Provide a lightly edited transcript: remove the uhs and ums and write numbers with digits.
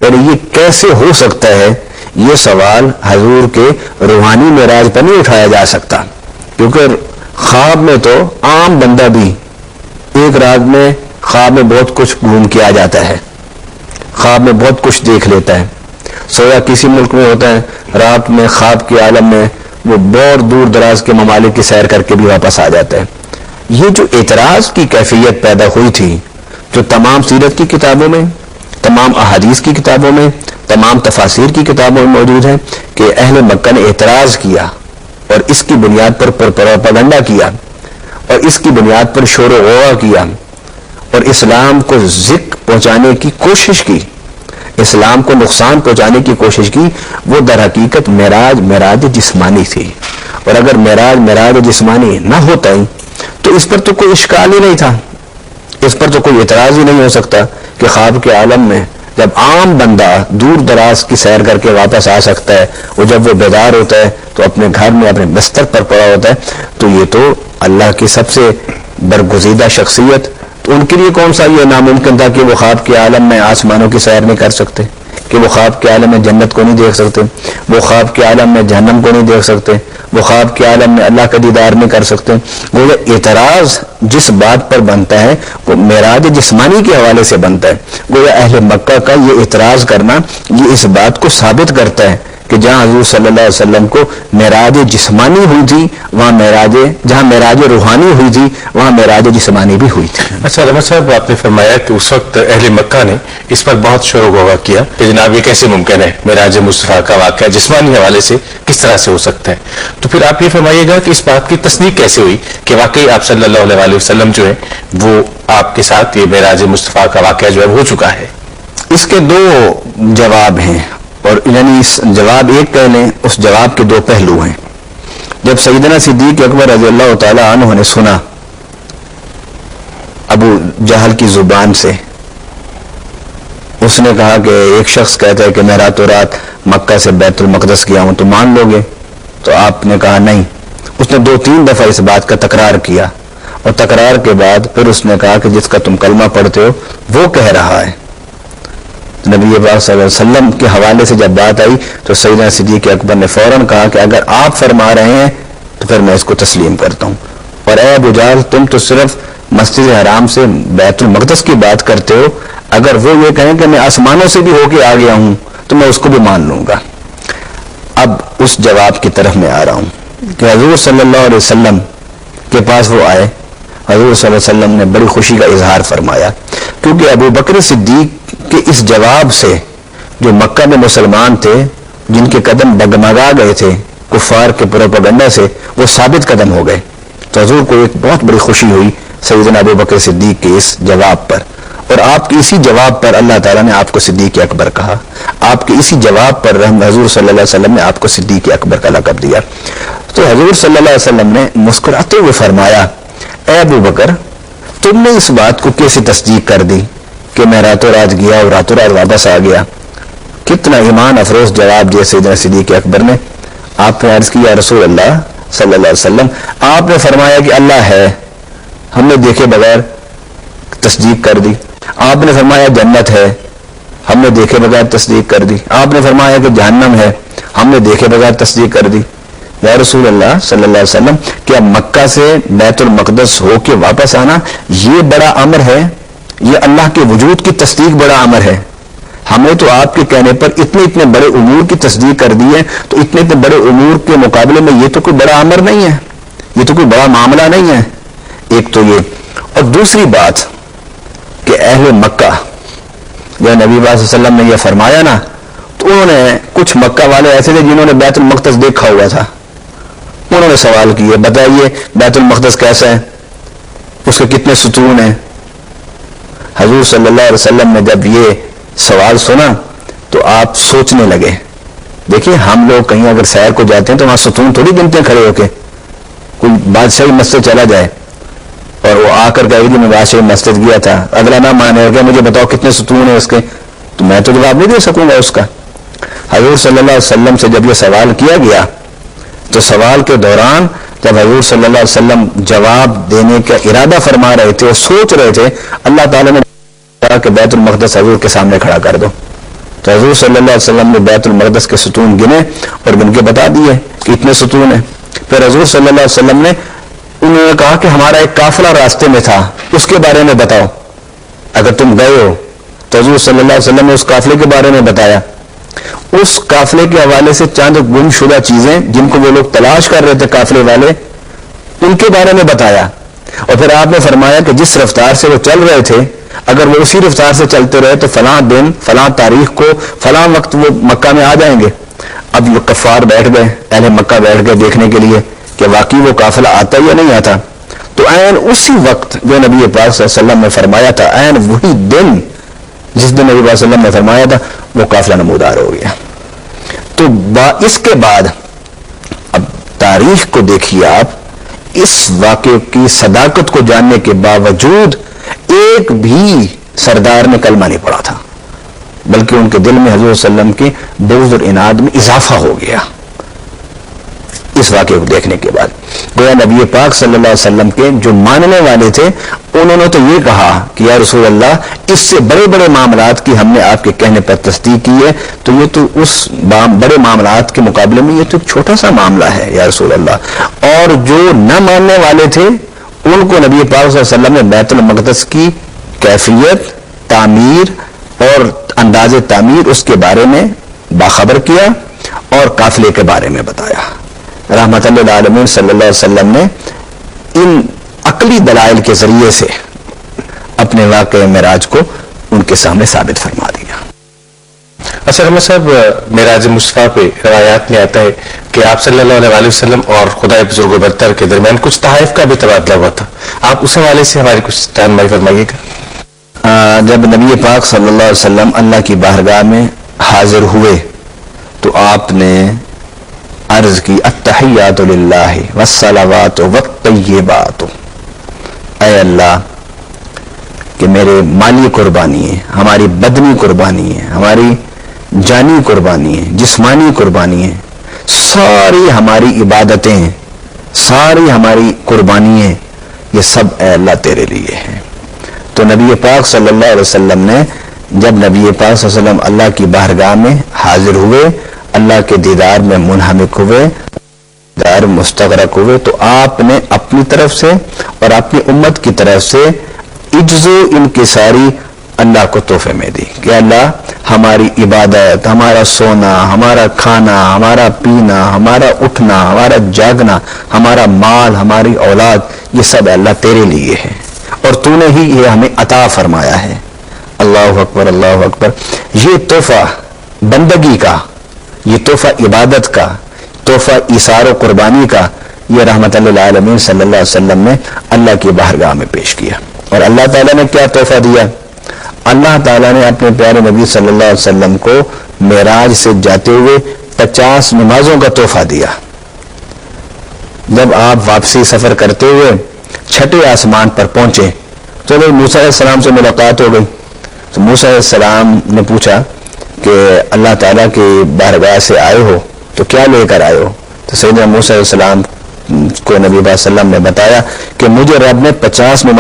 اور یہ کیسے ہو سکتا ہے، یہ سوال حضور کے روحانی معراج پر نہیں اٹھایا جا سکتا، کیونکہ خواب میں تو عام بندہ بھی ایک رات میں خواب میں بہت کچھ گھوم کے آ جاتا ہے، خواب میں بہت کچھ دیکھ لیتا ہے. سویا کسی ملک میں ہوتا ہے، رات میں خواب کے عالم میں وہ بہت دور دراز کے ممالک کی سیر کر کے بھی واپس آ جاتا ہے. یہ جو اعتراض کی کیفیت پیدا ہوئی تھی، جو تمام سیرت کی کتابوں میں، تمام احادیث کی کتابوں میں، تمام تفاسیر کی کتابوں میں موجود ہے کہ اہل مکہ نے اعتراض کیا اور اس کی بنیاد پر پروپیگنڈا کیا اور اس کی بنیاد پر شور و غوغا کیا اور اسلام کو ذک پہنچانے کی کوشش کی، اسلام کو نقصان پہنچانے کی کوشش کی. وہ در حقیقت معراج جسمانی تھی، اور اگر معراج جسمانی نہ ہوتا ہی تو اس پر تو کوئی اشکال ہی نہیں تھا، اس پر تو کوئی اعتراض ہی نہیں ہو سکتا کہ خواب کے عالم میں جب عام بندہ دور دراز کی سیر کر کے واپس آ سکتا ہے، اور جب وہ بیدار ہوتا ہے تو اپنے گھر میں اپنے بستر پر پڑا ہوتا ہے، تو یہ تو اللہ کی سب سے برگزیدہ شخصیت. تو ان کے لیے کون سا یہ ناممکن تھا کہ وہ خواب کے عالم میں آسمانوں کی سیر نہیں کر سکتے، کہ وہ خواب کے عالم میں جنت کو نہیں دیکھ سکتے، وہ خواب کے عالم میں جہنم کو نہیں دیکھ سکتے، وہ خواب کے عالم میں اللہ کا دیدار نہیں کر سکتے. وہ اعتراض جس بات پر بنتا ہے وہ معراج جسمانی کے حوالے سے بنتا ہے. گویا اہل مکہ کا یہ اعتراض کرنا یہ اس بات کو ثابت کرتا ہے کہ جہاں حضور صلی اللہ علیہ وسلم کو معراج جسمانی ہوئی تھی، وہاں جہاں معراج روحانی ہوئی تھی وہاں معراج جسمانی بھی ہوئی تھی. اچھا علامہ صاحب، آپ نے فرمایا کہ اس وقت اہل مکہ نے اس پر بہت شور و غوغا کیا کہ جناب یہ کیسے ممکن ہے، معراج مصطفیٰ کا واقعہ جسمانی حوالے سے کس طرح سے ہو سکتا ہے. تو پھر آپ یہ فرمائیے گا کہ اس بات کی تصدیق کیسے ہوئی کہ واقعی آپ صلی اللہ علیہ وسلم جو ہے وہ آپ کے ساتھ یہ معراج مصطفیٰ کا واقعہ جو ہے ہو چکا ہے. اس کے دو جواب ہیں، اور یعنی جواب ایک کہہ لیں، اس جواب کے دو پہلو ہیں. جب سیدنا صدیق اکبر رضی اللہ تعالی عنہ نے سنا ابو جہل کی زبان سے، اس نے کہا کہ ایک شخص کہتا ہے کہ میں راتوں رات مکہ سے بیت المقدس گیا ہوں، تو مان لو گے؟ تو آپ نے کہا نہیں. اس نے 2-3 دفعہ اس بات کا تکرار کیا، اور تکرار کے بعد پھر اس نے کہا کہ جس کا تم کلمہ پڑھتے ہو وہ کہہ رہا ہے. نبی پاک صلی اللہ علیہ وسلم کے حوالے سے جب بات آئی تو سیدنا صدیق اکبر نے فوراً کہا کہ اگر آپ فرما رہے ہیں تو پھر میں اس کو تسلیم کرتا ہوں. اور اے ابو جہل، تم تو صرف مسجد حرام سے بیت المقدس کی بات کرتے ہو، اگر وہ یہ کہیں کہ میں آسمانوں سے بھی ہو کے آ گیا ہوں تو میں اس کو بھی مان لوں گا. اب اس جواب کی طرف میں آ رہا ہوں کہ حضور صلی اللہ علیہ وسلم کے پاس وہ آئے. حضور صلی اللہ علیہ وسلم نے بڑی خوشی کا اظہار فرمایا، کیونکہ ابو بکر صدیق کے اس جواب سے جو مکہ میں مسلمان تھے، جن کے قدم ڈگمگا گئے تھے کفار کے پروپیگنڈا سے، وہ ثابت قدم ہو گئے. تو حضور کو ایک بہت بڑی خوشی ہوئی سیدنا ابو بکر صدیق کے اس جواب پر، اور آپ کے اسی جواب پر اللہ تعالیٰ نے آپ کو صدیق اکبر کہا. آپ کے اسی جواب پر حضور صلی اللہ علیہ وسلم نے آپ کو صدیق اکبر کا لقب دیا. تو حضور صلی اللہ علیہ وسلم نے مسکراتے ہوئے فرمایا، اے ابو بکر، تم نے اس بات کو کیسے تصدیق کر دی کہ میں راتوں رات گیا اور راتوں رات واپس آ گیا؟ کتنا ایمان افروز جواب دیا سیدنا صدیق اکبر نے. آپ نے عرض کیا، رسول اللہ صلی اللہ علیہ وسلم، آپ نے فرمایا کہ اللہ ہے، ہم نے دیکھے بغیر تصدیق کر دی. آپ نے فرمایا جنت ہے، ہم نے دیکھے بغیر تصدیق کر دی. آپ نے فرمایا کہ جہنم ہے، ہم نے دیکھے بغیر تصدیق کر دی. یا رسول اللہ صلی اللہ علیہ وسلم، کیا مکہ سے بیت المقدس ہو کے واپس آنا یہ بڑا امر ہے؟ یہ اللہ کے وجود کی تصدیق بڑا امر ہے. ہمیں تو آپ کے کہنے پر اتنے بڑے امور کی تصدیق کر دی ہے، تو اتنے بڑے امور کے مقابلے میں یہ تو کوئی بڑا امر نہیں ہے، یہ تو کوئی بڑا معاملہ نہیں ہے. ایک تو یہ، اور دوسری بات کہ اہل مکہ جب نبی صلی اللہ علیہ وسلم نے یہ فرمایا نا، تو انہوں نے کچھ مکہ والے ایسے تھے جنہوں نے بیت المقدس دیکھا ہوا تھا. انہوں نے سوال کیے، بتائیے بیت المقدس کیسا ہے، اس کے کتنے ستون ہیں؟ حضور صلی اللہ علیہ وسلم نے جب یہ سوال سنا تو آپ سوچنے لگے. دیکھیے ہم لوگ کہیں اگر سیر کو جاتے ہیں تو وہاں ستون تھوڑی گنتے ہیں کھڑے ہو کے. کوئی بادشاہی مسجد چلا جائے اور وہ آ کر کہے کہ میں بادشاہی مسجد گیا تھا، اگلا نہ مانے گا مجھے بتاؤ کتنے ستون ہیں اس کے، تو میں تو جواب نہیں دے سکوں گا اس کا. حضور صلی اللہ علیہ وسلم سے جب یہ سوال کیا گیا تو سوال کے دوران جب حضور صلی اللہ علیہ وسلم جواب دینے کا ارادہ فرما رہے تھے اور سوچ رہے تھے، اللہ تعالیٰ نے کہا کہ بیت المقدس حضور کے سامنے کھڑا کر دو. تو تو حضور صلی اللہ علیہ وسلم نے بیت المقدس کے ستون گنے اور گن کے بتا دیے کہ اتنے ستون ہیں. پھر حضور صلی اللہ علیہ وسلم نے انہوں نے کہا کہ ہمارا ایک قافلہ راستے میں تھا, اس کے بارے میں بتاؤ, اگر تم گئے ہو. تو حضور صلی اللہ علیہ وسلم نے اس قافلے کے بارے میں بتایا. اس قافلے کے حوالے سے چند گم شدہ چیزیں جن کو وہ لوگ تلاش کر رہے تھے قافلے والے, ان کے بارے میں بتایا. اور پھر آپ نے فرمایا کہ جس رفتار سے وہ چل رہے تھے اگر وہ اسی رفتار سے چلتے رہے تو فلاں دن فلاں تاریخ کو فلاں وقت وہ مکہ میں آ جائیں گے. اب وہ کفار بیٹھ گئے, اہل مکہ بیٹھ گئے دیکھنے کے لیے کہ واقعی وہ قافلہ آتا یا نہیں آتا. تو عین اسی وقت جو نبی پاک صلی اللہ علیہ وسلم نے فرمایا تھا, عین وہی دن جس دن نبی پاک صلی اللہ علیہ وسلم نے فرمایا تھا, وہ قافلہ نمودار ہو گیا. تو اس کے بعد اب تاریخ کو دیکھیے آپ, اس واقعے کی صداقت کو جاننے کے باوجود ایک بھی سردار نے کلمہ نہیں پڑھا تھا, بلکہ ان کے دل میں حضور صلی اللہ علیہ وسلم کی بغض اور عناد میں اضافہ ہو گیا اس واقعے کو دیکھنے کے بعد. گویا نبی پاک صلی اللہ علیہ وسلم کے جو ماننے والے تھے انہوں نے تو یہ کہا کہ یا رسول اللہ, اس سے بڑے بڑے معاملات کی ہم نے آپ کے کہنے پر تصدیق کی ہے, تو یہ تو اس بڑے معاملات کے مقابلے میں یہ تو ایک چھوٹا سا معاملہ ہے یا رسول اللہ. اور جو نہ ماننے والے تھے ان کو نبی پاک صلی اللہ علیہ وسلم نے بیت المقدس کی کیفیت, تعمیر اور انداز تعمیر اس کے بارے میں باخبر کیا اور قافلے کے بارے میں بتایا. رحمت اللہ عالمین صلی اللہ علیہ وسلم نے ان عقلی دلائل کے ذریعے سے اپنے واقعہ معراج کو ان کے سامنے ثابت فرما دیا. اچھا رحمت صاحب, معراج مصطفیٰ پہ روایات میں آتا ہے کہ آپ صلی اللہ علیہ وسلم اور خدائے بزرگ و برتر کے درمیان کچھ تحائف کا بھی تبادلہ ہوا تھا. آپ اس حوالے سے ہماری کچھ رہنمائی فرمائیے گا. جب نبی پاک صلی اللہ علیہ وسلم اللہ کی بارگاہ میں حاضر ہوئے تو آپ نے عرض کی التحیات للہ والصلوات والطیبات, اے اللہ کہ میرے مالی قربانی ہے, ہماری بدنی قربانی ہے, ہماری جانی قربانی ہے, جسمانی قربانی ہے, ساری ہماری عبادتیں, ساری ہماری قربانی ہیں, یہ سب اے اللہ تیرے لیے ہیں. تو نبی پاک صلی اللہ علیہ وسلم نے جب نبی پاک صلی اللہ علیہ وسلم اللہ کی بارگاہ میں حاضر ہوئے, اللہ کے دیدار میں منہمک ہوئے, دیدار مستغرق ہوئے, تو آپ نے اپنی طرف سے اور اپنی امت کی طرف سے عجز و انکساری اللہ کو تحفے میں دی کہ اللہ ہماری عبادت, ہمارا سونا, ہمارا کھانا, ہمارا پینا, ہمارا اٹھنا, ہمارا جاگنا, ہمارا مال, ہماری اولاد, یہ سب اللہ تیرے لیے ہے اور تو نے ہی یہ ہمیں عطا فرمایا ہے. اللہ اکبر, اللہ اکبر. یہ تحفہ بندگی کا, یہ تحفہ عبادت کا, تحفہ ایثار و قربانی کا, یہ رحمت للعالمین صلی اللہ علیہ وسلم نے اللہ کی بارگاہ میں پیش کیا. اور اللہ تعالیٰ نے کیا تحفہ دیا؟ اللہ تعالیٰ نے اپنے پیارے نبی صلی اللہ علیہ وسلم کو معراج سے جاتے ہوئے 50 نمازوں کا تحفہ دیا. جب آپ واپسی سفر کرتے ہوئے چھٹے آسمان پر پہنچے تو موسیٰ علیہ السلام سے ملاقات ہو گئی. تو موسیٰ علیہ السلام نے پوچھا کہ اللہ تعالیٰ کی بارگاہ سے آئے ہو تو کیا لے کر آئے ہو؟ تو سیدنا موسیٰ علیہ السلام کو نبی صلی اللہ علیہ وسلم نے بتایا کہ مجھے رب نے 50 نماز